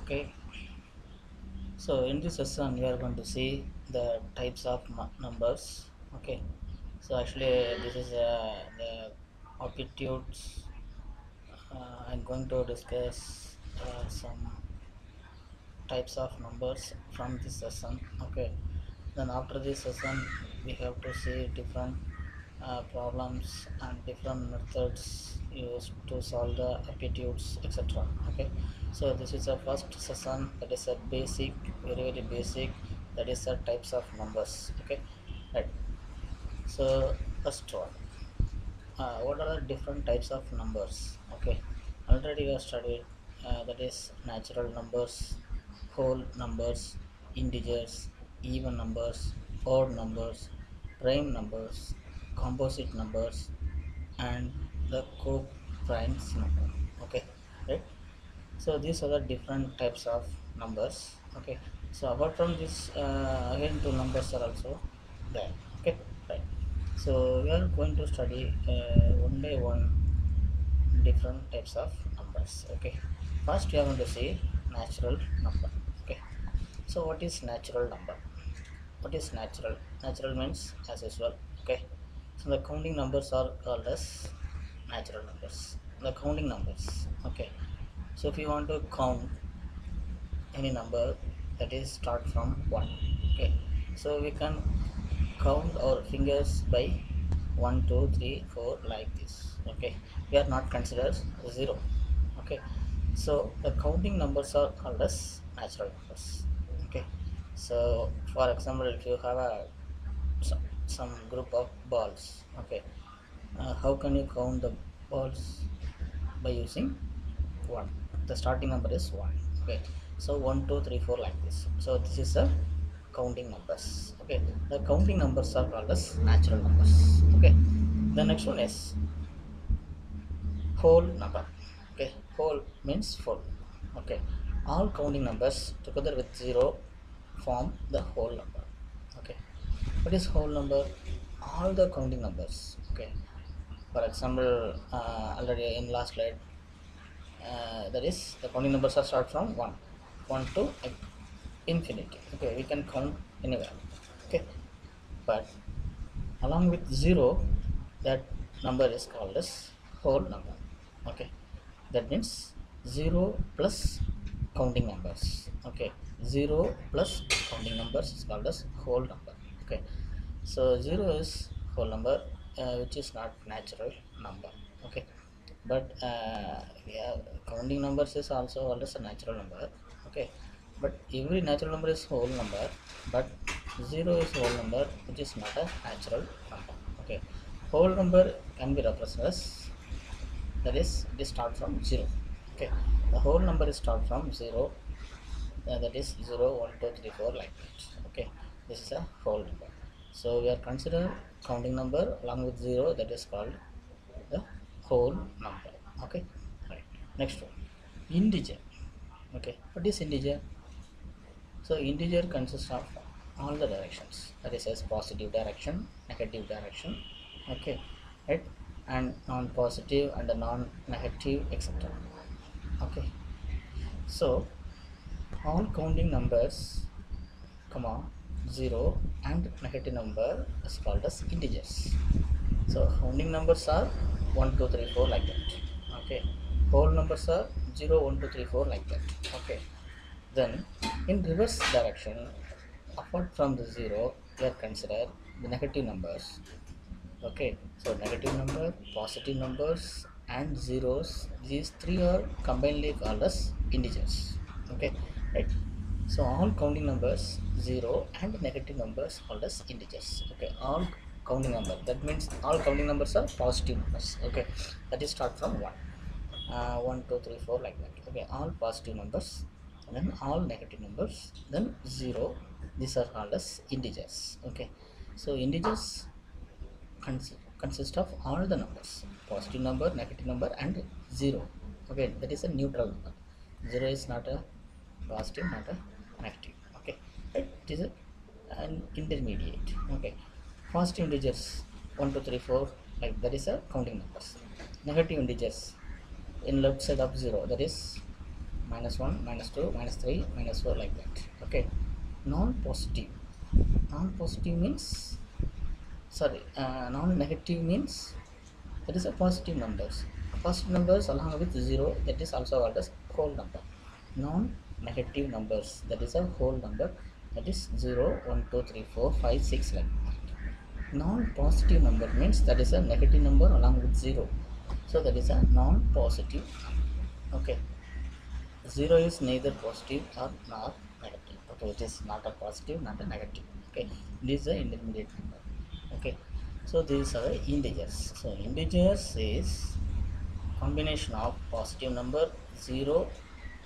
Okay, so in this session we are going to see the types of numbers. Okay, so actually this is the aptitudes. I'm going to discuss some types of numbers from this session. Okay, then after this session we have to see different problems and different methods used to solve the aptitudes, etc. Okay, so this is a first session, that is a basic, very basic, that is a types of numbers. Okay, right. So first one, what are the different types of numbers? Okay, already we have studied, that is natural numbers, whole numbers, integers, even numbers, odd numbers, prime numbers, composite numbers, and the co-primes number. Okay, right. So these are the different types of numbers. Okay, so apart from this, again two numbers are also there. Okay, right. So we are going to study one by one different types of numbers. Okay, first we are going to see natural number. Okay, so what is natural number? What is natural? Natural means as usual. Okay, so the counting numbers are called as natural numbers, the counting numbers. Okay, so if you want to count any number, that is start from 1. Okay, so we can count our fingers by 1 2 3 4 like this. Okay, we are not considered 0. Okay, so the counting numbers are called as natural numbers. Okay, so for example, if you have some group of balls. Okay, how can you count the balls? By using 1. The starting number is 1. Okay, so 1 2 3 4 like this. So this is a counting numbers. Okay, the counting numbers are called as natural numbers. Okay, the next one is whole number. Okay, whole means full. Okay, all counting numbers together with 0 form the whole number. Okay, what is whole number? All the counting numbers. Okay, for example, already in last slide, that is the counting numbers are start from 1 1 to infinity. Okay, we can count anywhere. Okay, but along with 0, that number is called as whole number. Okay, that means 0 plus counting numbers. Okay, 0 plus counting numbers is called as whole number. Okay, so 0 is whole number, which is not natural number. Okay, but yeah, counting numbers is also called as a natural number. Okay, but every natural number is whole number, but 0 is whole number, which is not a natural number. Okay, whole number can be represented as, that is it is start from 0. Okay, the whole number is start from 0, that is 0 1 2 3 4 like that. Okay, this is a whole number. So we are consider counting number along with 0, that is called the whole number. Okay, right. Next one, integer. Okay, what is integer? So integer consists of all the directions, that is as positive direction, negative direction. Okay, right, and non-positive and the non-negative, etc. Okay, so all counting numbers, comma, 0 and negative number is called as integers. So counting numbers are 1 2 3 4 like that. Okay, whole numbers are 0 1 2 3 4 like that. Okay, then in reverse direction, apart from the 0, we are consider the negative numbers. Okay, so negative number, positive numbers, and zeros, these three are combinedly called as integers. Okay, right. So all counting numbers, 0 and negative numbers called as integers. Okay, all counting number, that means all counting numbers are positive numbers. Okay, that is start from 1, 1 2 3 4 like that. Okay, all positive numbers, then all negative numbers, then 0, these are called as integers. Okay, so integers consist of all the numbers, positive number, negative number, and 0. Okay, that is a neutral number. 0 is not a positive, not a negative. Okay, right, it is an intermediate. Okay, positive integers 1 2 3 4, like that is a counting numbers. Negative integers in left side of 0, that is -1, -2, -3, -4, like that. Okay. Non-positive. Non-positive means, sorry, non-negative means that is a positive numbers. Positive numbers along with 0, that is also called as whole number. Non-negative numbers, that is a whole number, that is 0, 1, 2, 3, 4, 5, 6, like that. Non-positive number means that is a negative number along with 0. So that is a non-positive number. Okay. 0 is neither positive or nor negative. Okay, it is not a positive, not a negative. Okay, this is the intermediate number. Okay, so these are the integers. So integers is combination of positive number 0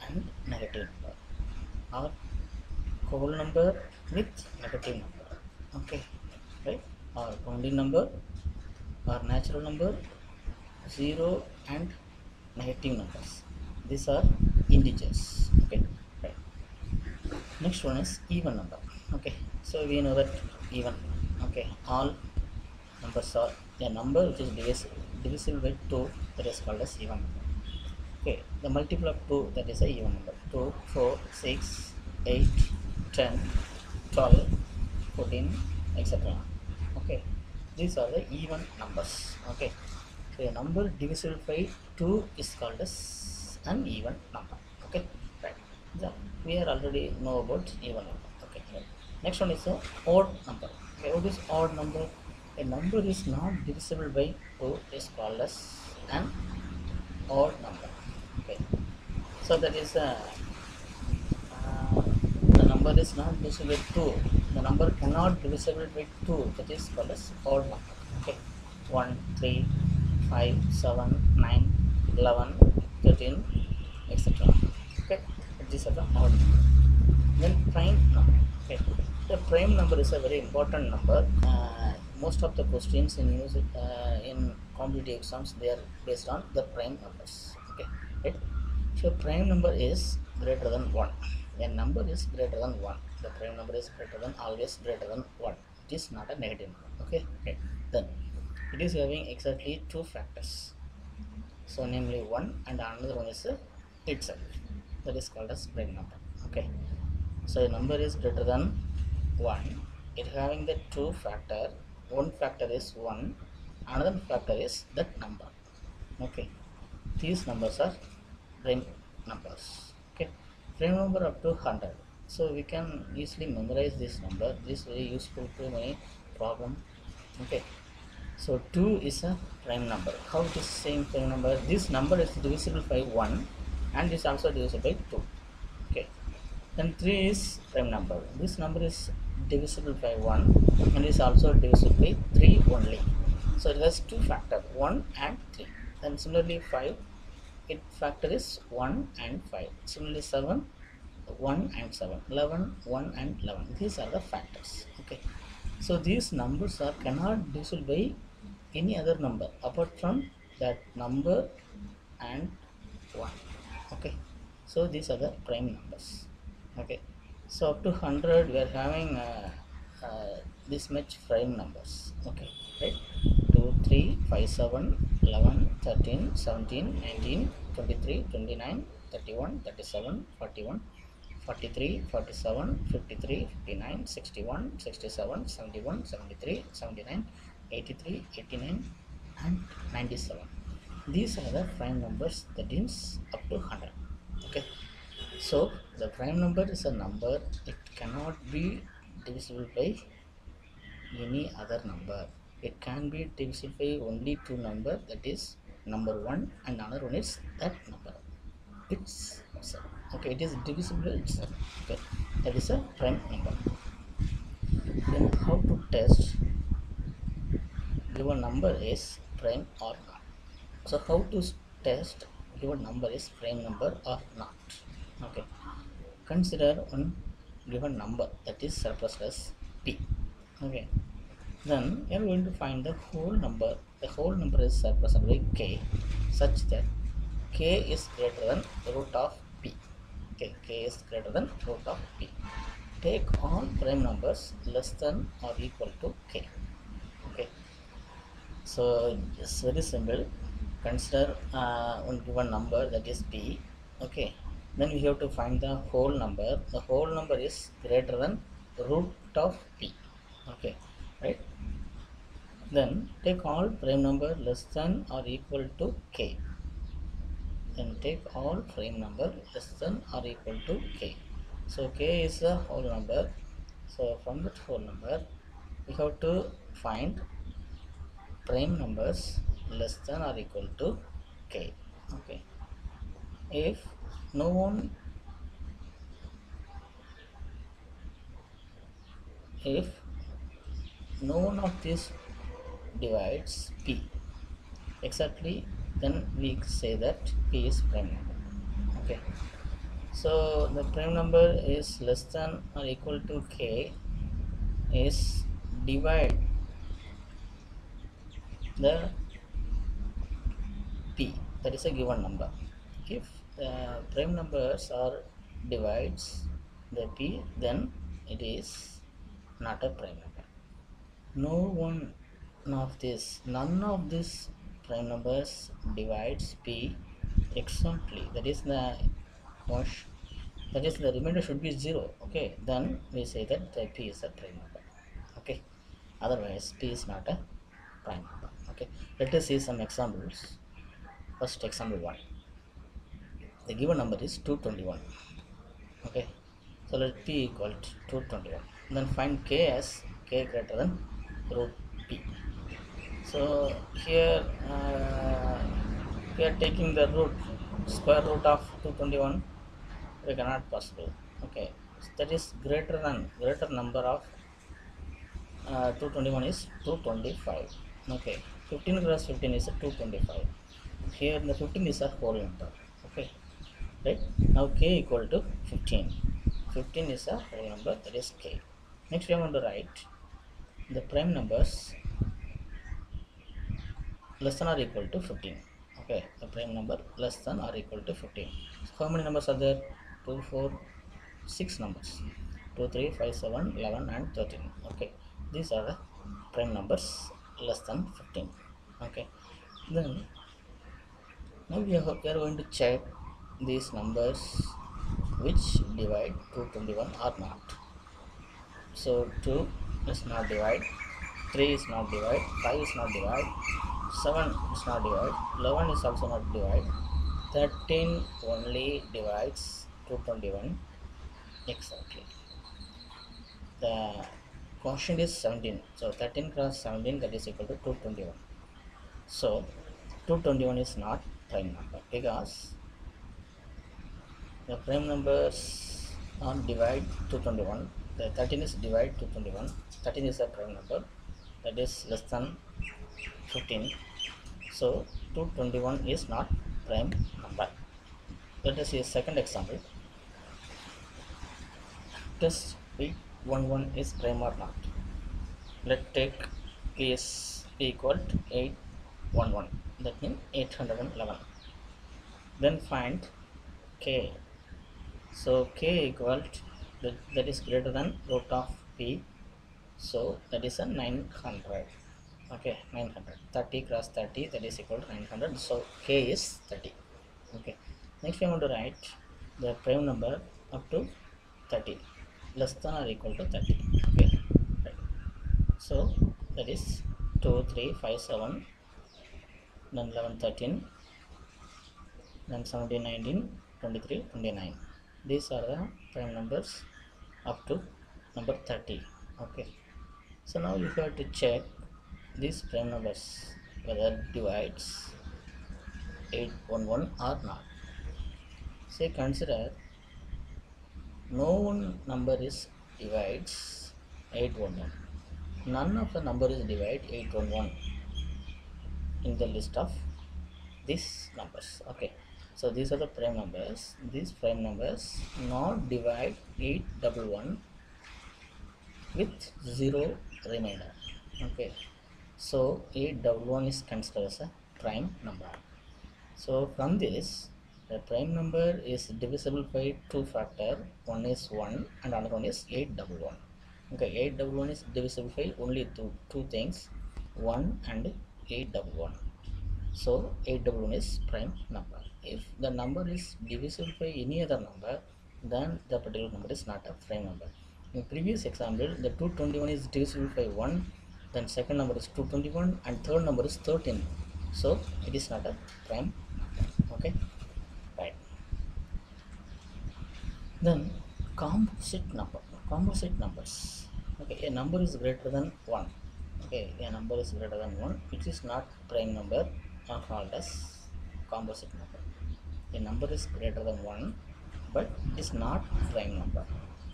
and negative number, or whole number with negative number. Okay, right, or rounding number, or natural number, 0 and negative numbers. These are integers. Okay, right. Next one is even number. Okay, so we know that even. Okay, all numbers are a number which is divisible by 2, that is called as even number. Okay, the multiple of 2, that is a even number. 2, 4, 6, 8, 10, 12, 14, etc. Okay, these are the even numbers. Okay, so a number divisible by 2 is called as an even number. Okay, right. So we are already know about even number. Okay, right. Next one is the odd number. Okay, what is odd number? A number is not divisible by 2 is called as an odd number. Okay, so that is the number is not divisible by 2. The number cannot divisible by 2. That is called as odd number. Okay, 1, 3, 5, 7, 9, 11, 13, etc. Okay, these are the odd number. Then prime number. Okay, the prime number is a very important number. Most of the questions in competitive exams, they are based on the prime numbers. Okay, right. So prime number is greater than 1. A number is greater than 1. The prime number is greater than, always greater than 1. It is not a negative number. Okay, right. Then it is having exactly 2 factors. So namely 1 and another one is itself. That is called as prime number. Okay. So a number is greater than 1. It having the 2 factor. One factor is 1. Another factor is that number. Okay. These numbers are prime numbers. Okay. Prime number up to 100. So we can easily memorize this number. This is very useful to many problem. Okay. So 2 is a prime number. How it is same prime number? This number is divisible by 1 and is also divisible by 2. Okay. Then 3 is prime number. This number is divisible by 1 and is also divisible by 3 only. So it has 2 factors, 1 and 3. Then similarly 5, its factor is 1 and 5. Similarly 7, 1 and 7. 11, 1 and 11. These are the factors. Okay. So these numbers are cannot divisible by any other number apart from that number and 1. Okay, so these are the prime numbers. Okay, so up to 100 we are having this much prime numbers. Okay, right, 2, 3, 5, 7, 11, 13, 17, 19, 23, 29, 31, 37, 41, 43, 47, 53, 59, 61, 67, 71, 73, 79, 83, 89, and 97. These are the prime numbers, that is up to 100. Okay, so the prime number is a number, it cannot be divisible by any other number. It can be divisible by only 2 number, that is number 1 and another one is that number itself. Okay, it is divisible itself. Okay, that is a prime number. Then how to test given number is prime or not? So how to test given number is prime number or not? Okay, consider one given number that is surplusless p. Okay, then we are going to find the whole number. The whole number is surplusless by k such that k is greater than root of p. Okay, k is greater than root of p. Take all prime numbers less than or equal to k. Okay, so it's very simple. Consider one given number, that is p. Okay, Then we have to find the whole number. The whole number is greater than root of p. Okay, right? Then take all prime number less than or equal to k. Then take all prime number less than or equal to k. So k is a whole number. So from that whole number we have to find prime numbers less than or equal to k. Okay, if no one if no one of these divides p exactly, then we say that p is prime number. Okay, so the prime number is less than or equal to k is divide the p, that is a given number. If the prime numbers are divides the p, then it is not a prime number. No one of this, none of these prime numbers divides p exactly, that is the wash, that is the remainder should be 0. Okay, then we say that the p is a prime number. Okay, otherwise p is not a prime number. Okay, let us see some examples. First, example 1. The given number is 221. Okay, so let p equal to 221. Then find k as k greater than root p. So here we are taking the root, square root of 221. We cannot possible. Okay, so that is greater number of 221 is 225. Okay, 15 cross 15 is a 225. Here the 15 is a whole number. Okay, right? Now k equal to 15. 15 is a whole number, that is k. Next we are going to write the prime numbers less than or equal to 15. Okay, the prime number less than or equal to 15. So how many numbers are there? 2, 4, 6 numbers. 2, 3, 5, 7, 11 and 13. Okay, these are the prime numbers less than 15. Okay, then now we are going to check these numbers which divide 221 or not. So 2 is not divide, 3 is not divide, 5 is not divide, 7 is not divide, 11 is also not divide, 13 only divides 221 exactly. The quotient is 17, so 13 cross 17, that is equal to 221. So 221 is not prime number because the prime numbers are divide 221. The 13 is divide 221. 13 is a prime number, that is less than 15. So 221 is not prime number. Let us see a second example. Test 811 is prime or not. Let's take is equal to 811, that means 811. Then find k. So k equal to, that is greater than root of p, so that is a 900. Okay, 900. 30 cross 30, that is equal to 900. So k is 30. Okay, next we want to write the prime number up to 30 less than or equal to 30. Okay, right. So that is 2, 3, 5, 7, then 11, 13, then 17, 19, 23, 29. These are the prime numbers up to number 30. Okay, so now you have to check these prime numbers whether divides 811 or not. Say consider no one number is divides 811. None of the number is divide 811 in the list of these numbers. Okay, so these are the prime numbers. These prime numbers not divide 811 with 0 remainder. Okay, so 811 is considered as a prime number. So from this, the prime number is divisible by two factor. One is 1 and another one is 811. Okay, 811 is divisible by only two things, 1 and 811. So 811 is prime number. if the number is divisible by any other number, then the particular number is not a prime number. In previous example, the 221 is divisible by 1, then second number is 221 and third number is 13. So it is not a prime. Okay, right. Then composite number, composite numbers. Okay, a number is greater than 1. Okay, a number is greater than 1 which is not prime number are called as composite number. A number is greater than 1 but it is not prime number,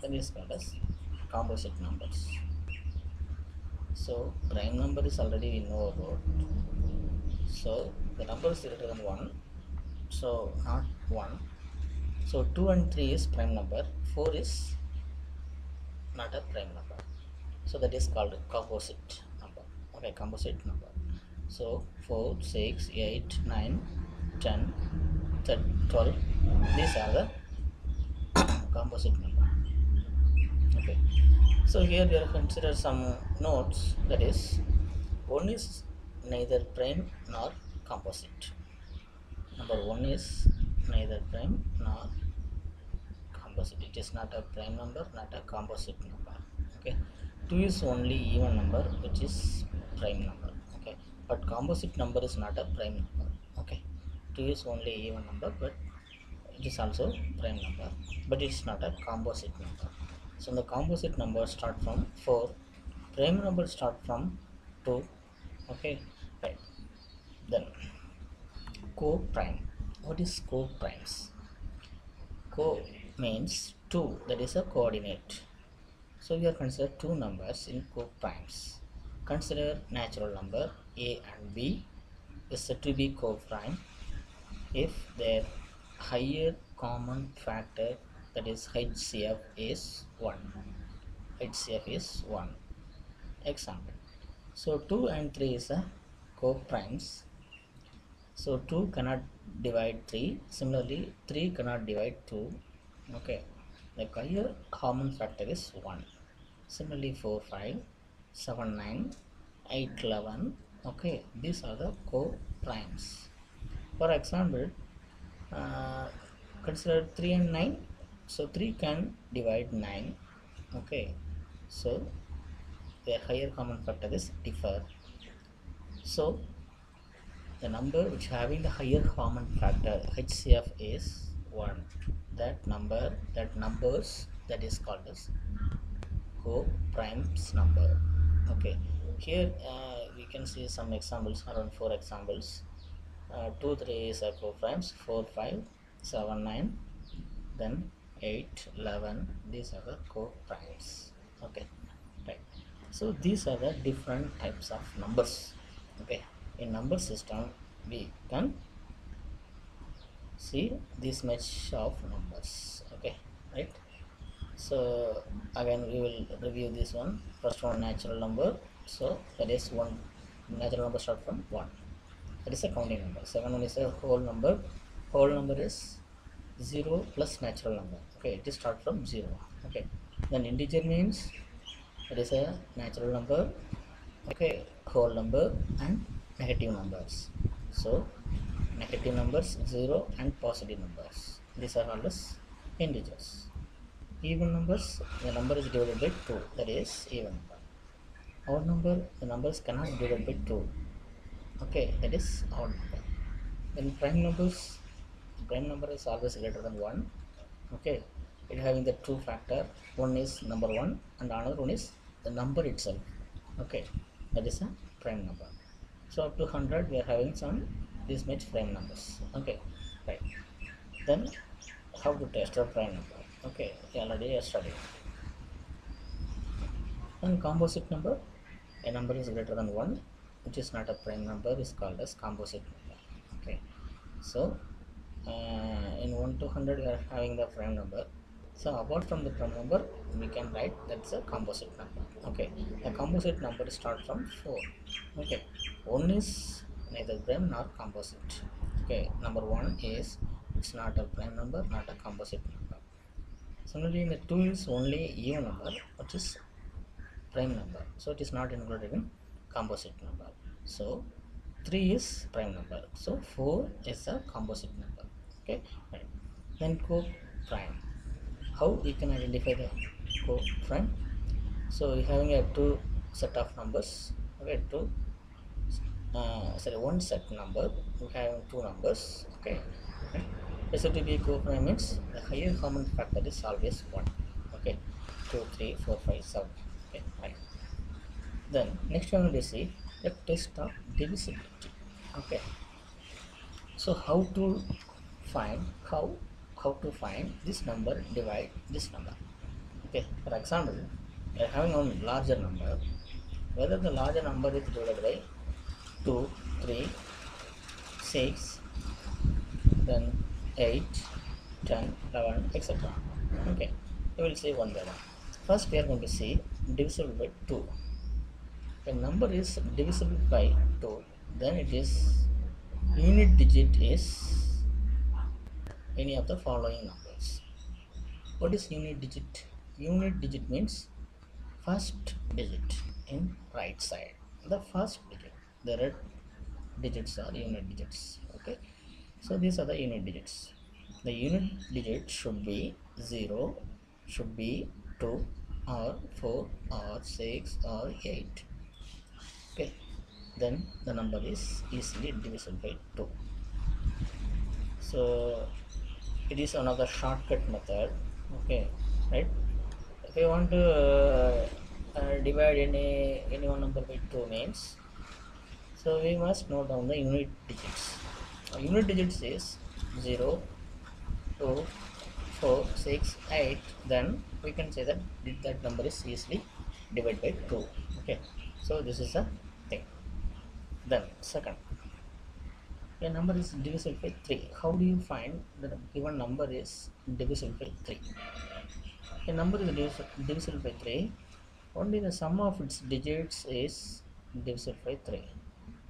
that is called as composite numbers. So prime number is already we know about. So the number is greater than 1, so not 1. So 2 and 3 is prime number, 4 is not a prime number. So that is called composite number. Okay, composite number. So 4, 6, 8, 9, 10, 12, these are the composite number. Okay, so here we have considered some notes, that is, one is neither prime nor composite. Number 1 is neither prime nor composite. It is not a prime number, not a composite number. Okay, 2 is only even number which is prime number. Okay, but composite number is not a prime number. Okay, 2 is only even number but it is also prime number, but it is not a composite number. So the composite numbers start from 4, prime numbers start from 2. Okay, right. Then co-prime. What is co-primes? Co means 2, that is a coordinate. So we are consider two numbers in co-primes. Consider natural number a and b is said to be co-prime if their higher common factor, that is HCF, is 1. HCF is 1. Example. So 2 and 3 is a co-primes. So 2 cannot divide 3. Similarly, 3 cannot divide 2. Okay. The higher common factor is 1. Similarly, 4, 5, 7, 9, 8, 11. Okay. These are the co-primes. For example, consider 3 and 9. So 3 can divide 9. Okay. So their higher common factor is differ. So the number which having the higher common factor HCF is 1. That numbers that is called as co-primes number. Okay, here we can see some examples, around 4 examples. 2, 3 is a co-primes, 4, 5, 7, 9, then 8, 11. These are the co-primes. Okay, right. So these are the different types of numbers. Okay, in number system we can see this much of numbers. Okay, right. So again we will review this one. First one, natural number. So that is 1. Natural number start from 1, that is a counting number. Second one is a whole number. Whole number is 0 plus natural number. Okay, it is start from 0. Okay, then integer means it is a natural number. Okay, whole number and negative numbers. So negative numbers, 0 and positive numbers, these are called as integers. Even numbers, the number is divided by 2, that is even number. Odd number, the numbers cannot be divided by 2. Okay, that is odd number. Then prime numbers, the prime number is always greater than 1. Okay, it having the two factor, one is number 1 and another one is the number itself. Okay, that is a prime number. So up to 100 we are having some this much prime numbers. Okay, right. Then how to test a prime number? Okay, already I studied. And composite number, a number is greater than 1 which is not a prime number is called as composite number. Okay, so in 1 to 100 we are having the prime number. So apart from the prime number we can write that's a composite number. Okay, the composite number start from 4. Okay, 1 is neither prime nor composite. Okay, number 1 is it's not a prime number, not a composite number. Similarly, the 2 is only even number which is prime number, so it is not included in composite number. So 3 is prime number, so 4 is a composite number. Okay, right. Then co-prime. How we can identify the co-prime? So we having a two set of numbers. Okay, one set number. We have two numbers. Okay, right. So to be co-prime means the higher common factor is always one. Okay, 2, 3, 4, 5, 7. Okay, right. Then next one we see the test of divisibility. Okay, so how to find this number divide this number. Okay, for example, we are having one larger number. Whether the larger number is divided by 2, 3, 6, then 8, 10, 11, etc. Okay, we will see one by one. First, we are going to see divisible by 2. A number is divisible by 2, then it is unit digit is any of the following numbers. What is unit digit? Unit digit means first digit in right side. The first digit. The red digits are unit digits. Okay, so these are the unit digits. The unit digit should be 0, should be 2 or 4 or 6 or 8. Okay, then the number is easily divisible by 2. So it is one of the shortcut method. Okay, right. If you want to divide any one number by 2 means, so we must note down the unit digits. Unit digits is 0, 2, 4, 6, 8. Then we can say that that number is easily divided by 2. Okay, so this is a thing. Then second, a number is divisible by 3. How do you find that a given number is divisible by 3? A number is divisible by 3, only the sum of its digits is divisible by 3.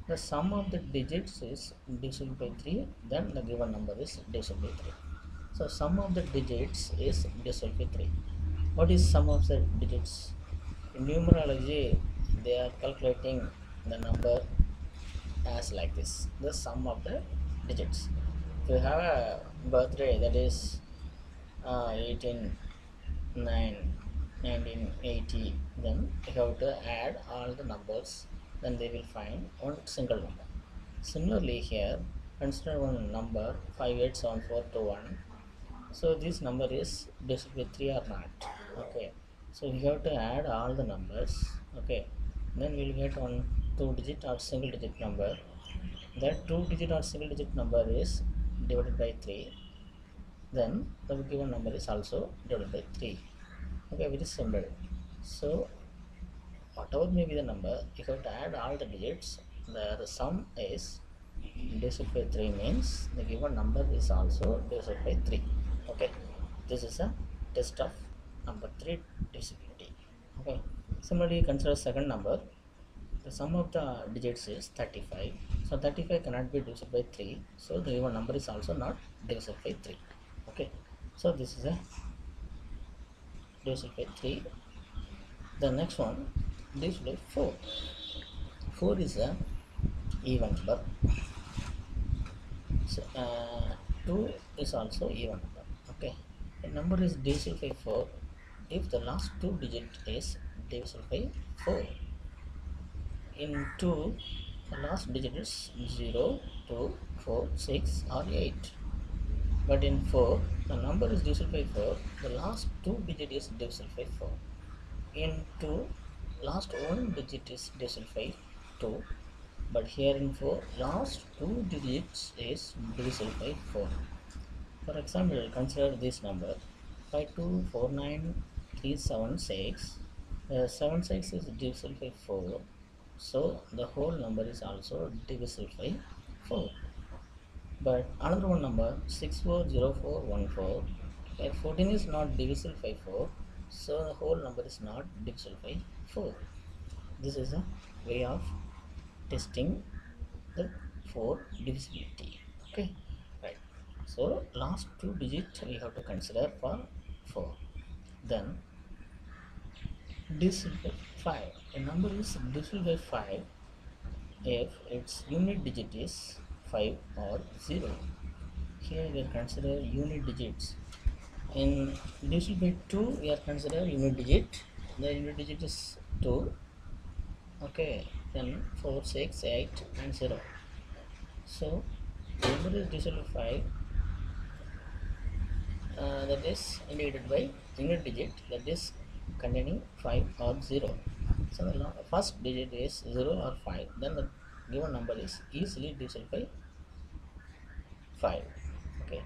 The sum of the digits is divisible by 3, then the given number is divisible by 3. So sum of the digits is divisible by 3. What is sum of the digits? In numerology, they are calculating the number as like this, the sum of the digits. If you have a birthday that is 18, 9, 1980, then you have to add all the numbers, then they will find one single number. Similarly here, consider one number 587421. So this number is divisible by 3 or not. Okay, so we have to add all the numbers. Okay, then we will get one 2-digit or single digit number. That 2-digit or single digit number is divided by 3, then the given number is also divided by 3. Okay, very simple. So whatever may be the number, you have to add all the digits. The sum is divisible by 3 means the given number is also divisible by 3. Okay, this is a test of number 3 divisibility. Okay, similarly consider second number. The sum of the digits is 35. So 35 cannot be divisible by 3. So the given number is also not divisible by 3. Okay, so this is a divisible by 3. The next one, divisible by 4. 4 is a even number. So, 2 is also even number. Okay, a number is divisible by 4 if the last two digit is divisible by 4. In 2, the last digit is 0, 2, 4, 6 or 8. But in 4, the number is divisible by 4, the last two digit is divisible by 4. In 2, last one digit is divisible by 2, but here in 4, last two digits is divisible by 4. For example, consider this number 5249376. 76 is divisible by 4, so the whole number is also divisible by 4. But another one number 640414, where 14 is not divisible by 4, so the whole number is not divisible by 4. This is a way of testing the 4 divisibility. Okay, right. So last two digits we have to consider for 4. Then divisible by 5. A number is divisible by 5 if its unit digit is 5 or 0. here we are consider unit digits. In divisible by 2 we are consider unit digit. The unit digit is 2. Okay, then 4, 6, 8 and 0. So number is divisible by 5, that is indicated by unit digit that is containing 5 or 0. So the first digit is 0 or 5, then the given number is easily divisible by 5. Okay,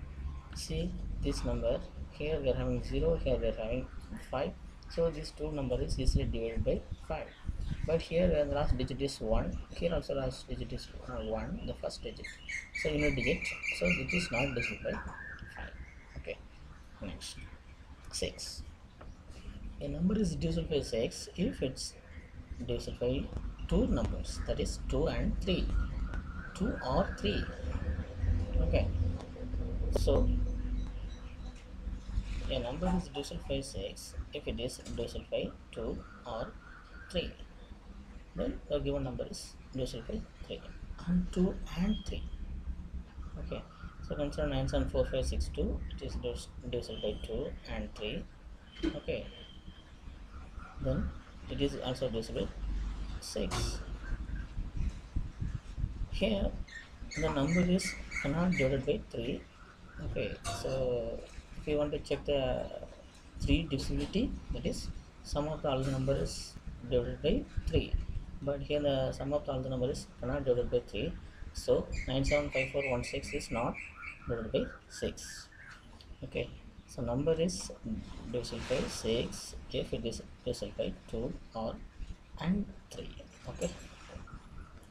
see this number, here we are having 0, here we are having 5, so this two number is easily divided by 5. But here where the last digit is 1, here also last digit is 1, the first digit, so unit digit, so it is not divisible by 5. Okay, next 6. A number is divisible by 6 if it's divisible by two numbers, that is 2 and 3, 2 or 3. Okay, so a number is divisible by 6 if it is divisible by 2 or 3, then the given number is divisible by 3 and 2 and 3. Okay, so consider 9, 7, 4, 5, 6, 2, it is divisible by 2 and 3. Okay, then it is also divisible 6. Here the number is cannot divided by 3. Okay, so if you want to check the 3 divisibility, that is sum of all the number is divided by 3, but here the sum of all the number is cannot divided by 3, so 975416 is not divided by 6. Okay, so number is divisible by 6 if it is divisible by 2 or and 3. Okay,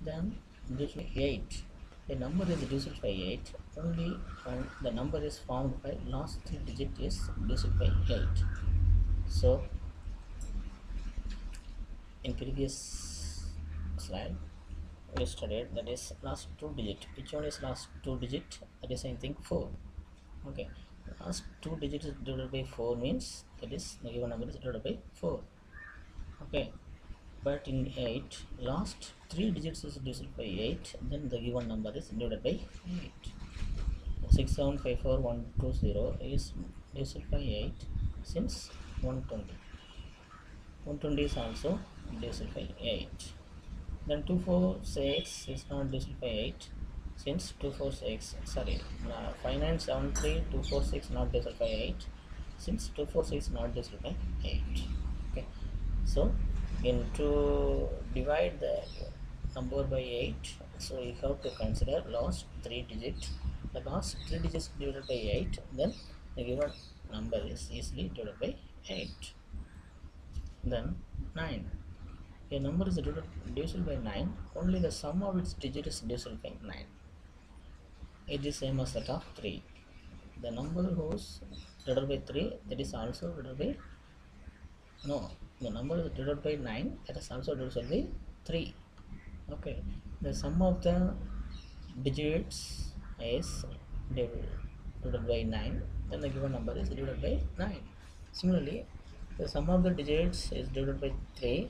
then divisible by 8. A number is divisible by 8 only when the number is formed by last 3 digit is divisible by 8. So in previous slide we studied that is last 2 digit. Which one is last 2 digit? That is I think 4. Okay, last 2 digits is divided by 4 means that is the given number is divided by 4. Okay, but in 8 last 3 digits is divisible by 8, then the given number is divided by 8. 6754120 is divisible by 8 since 120. 120 is also divisible by 8. Then 246 is not divisible by 8 since 246, sorry, 5973 246 not divisible by 8 since 246 not divisible by 8. Okay, so in to divide the number by 8, so you have to consider last 3 digit. The last 3 digits divided by 8, then the given number is easily divided by 8. Then 9. A number is divisible by 9 only the sum of its digit is divisible by 9. It is same as that of 3. The number whose divided by 3, that is also divided by, no, the number is divided by 9, that is also divisible by 3. Okay, the sum of the digits is divided by 9, then the given number is divided by 9. Similarly, the sum of the digits is divided by 3,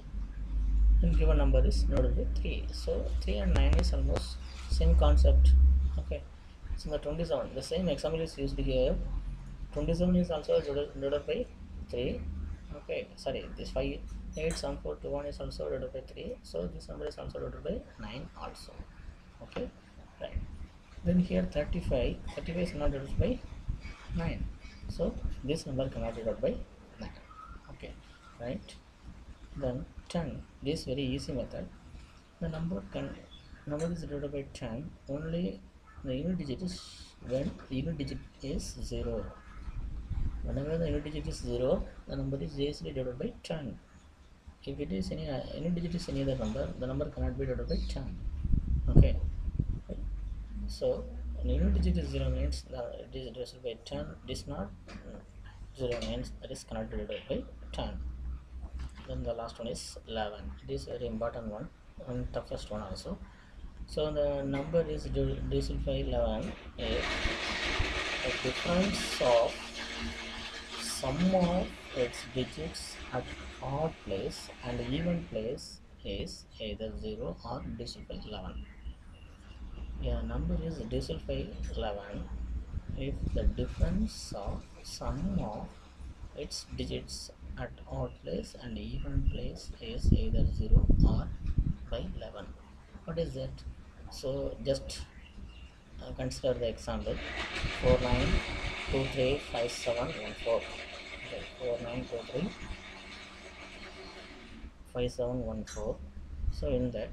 then given number is divided by 3. So 3 and 9 is almost same concept. Okay, so the 27, the same example is used here. 27 is also divided by 3. Okay, sorry, this 5 8 7 4 2 1 is also divided by 3, so this number is also divided by 9 also. Okay, right. Then here 35 is not divided by 9, so this number cannot be divided by 9. Okay, right. Then 10, this very easy method. The number is divided by 10 only the unit digit is when the unit digit is 0. Whenever the unit digit is 0, the number is easily divided by 10. If it is any unit digit is any other number, the number cannot be divided by 10. Okay, so unit digit is 0 means it is divisible by 10. It is not 0 means that is cannot be divided by 10. Then the last one is 11. It is very important one and toughest one also. So the number is divisible by 11 if the difference of sum of its digits at odd place and even place is either 0 or divisible by 11. Yeah, number is divisible by 11 if the difference of sum of its digits at odd place and even place is either 0 or by 11. What is that? So just consider the example 49235714. Okay, 49235714. So in that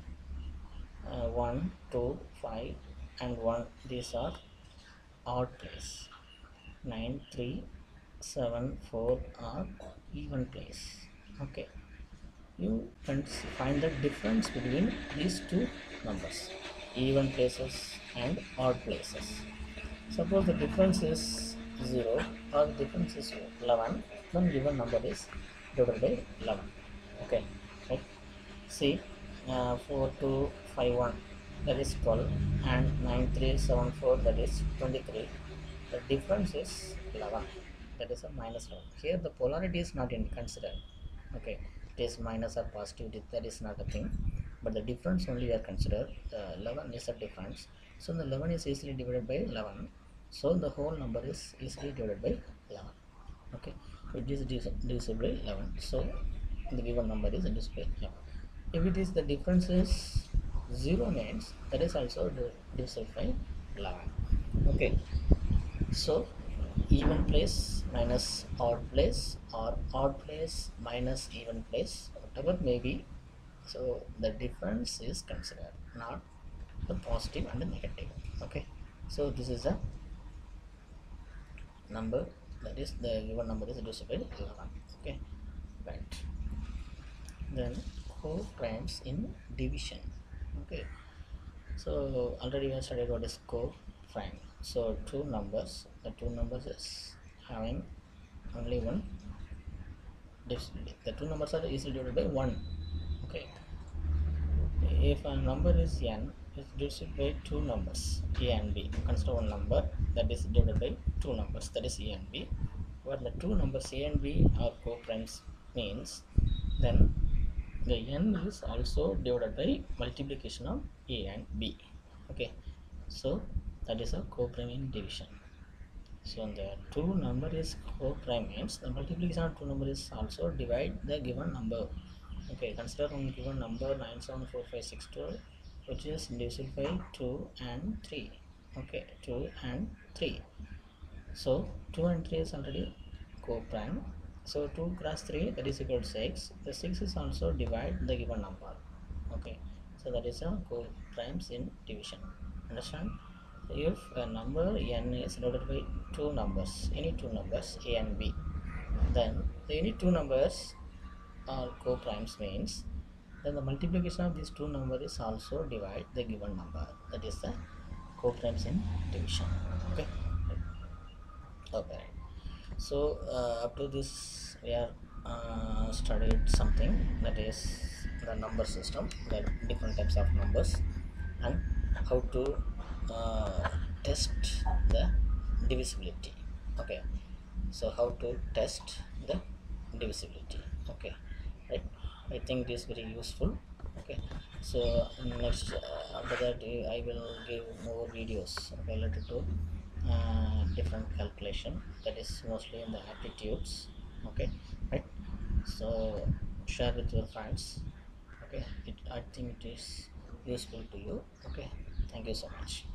1 2 5 and 1, these are odd place. 9 3 7 4 are even place. Okay, you can find the difference between these two numbers, even places and odd places. Suppose the difference is 0 or the difference is 11, then given number is divided by 11. Okay, right? See, 4251, that is 12, and 9374, that is 23. The difference is 11, that is a minus 11. Here the polarity is not in considered. Okay, it is minus or positive, that is not a thing, but the difference only we are considered. The 11 is a difference, so the 11 is easily divided by 11, so the whole number is easily divided by 11. Okay, it is divisible by 11, so the given number is divisible by 11. If it is the difference is 0 means that is also divisible by 11. Okay, so even place minus odd place or odd place minus even place, whatever may be, so the difference is considered, not the positive and the negative. Okay, so this is a number, that is the given number is divisible by 11. Okay, right. Then co-primes in division. Okay, so already we have studied what is co-prime. So two numbers, the two numbers is having only one divisibility. The two numbers are easily divided by 1. Okay, if a number is n, it's divisible by two numbers a and b. Consider one number that is divided by two numbers, that is a and b, where the two numbers a and b are co-primes means then the n is also divided by multiplication of a and b. Okay, so that is a co-prime in division. So the two number is co-prime means the multiplication of two number is also divide the given number. Okay, consider one given number 974562, which is divisible by 2 and 3. Okay, 2 and 3. So 2 and 3 is already co-prime. So 2 cross 3, that is equal to 6. The 6 is also divide the given number. Okay, so that is a co-primes in division. Understand? If a number n is divided by two numbers, any two numbers a and b, then any two numbers are co-primes means then the multiplication of these two numbers is also divide the given number. That is the co-primes in division. Okay. Okay. So up to this we are studied something, that is the number system, the different types of numbers, and how to test the divisibility. Okay, so how to test the divisibility. Okay, right. I think this is very useful. Okay, so next after that I will give more videos related to different calculation, that is mostly in the aptitudes. Okay, right. So share with your friends. Okay, I think it is useful to you. Okay, thank you so much.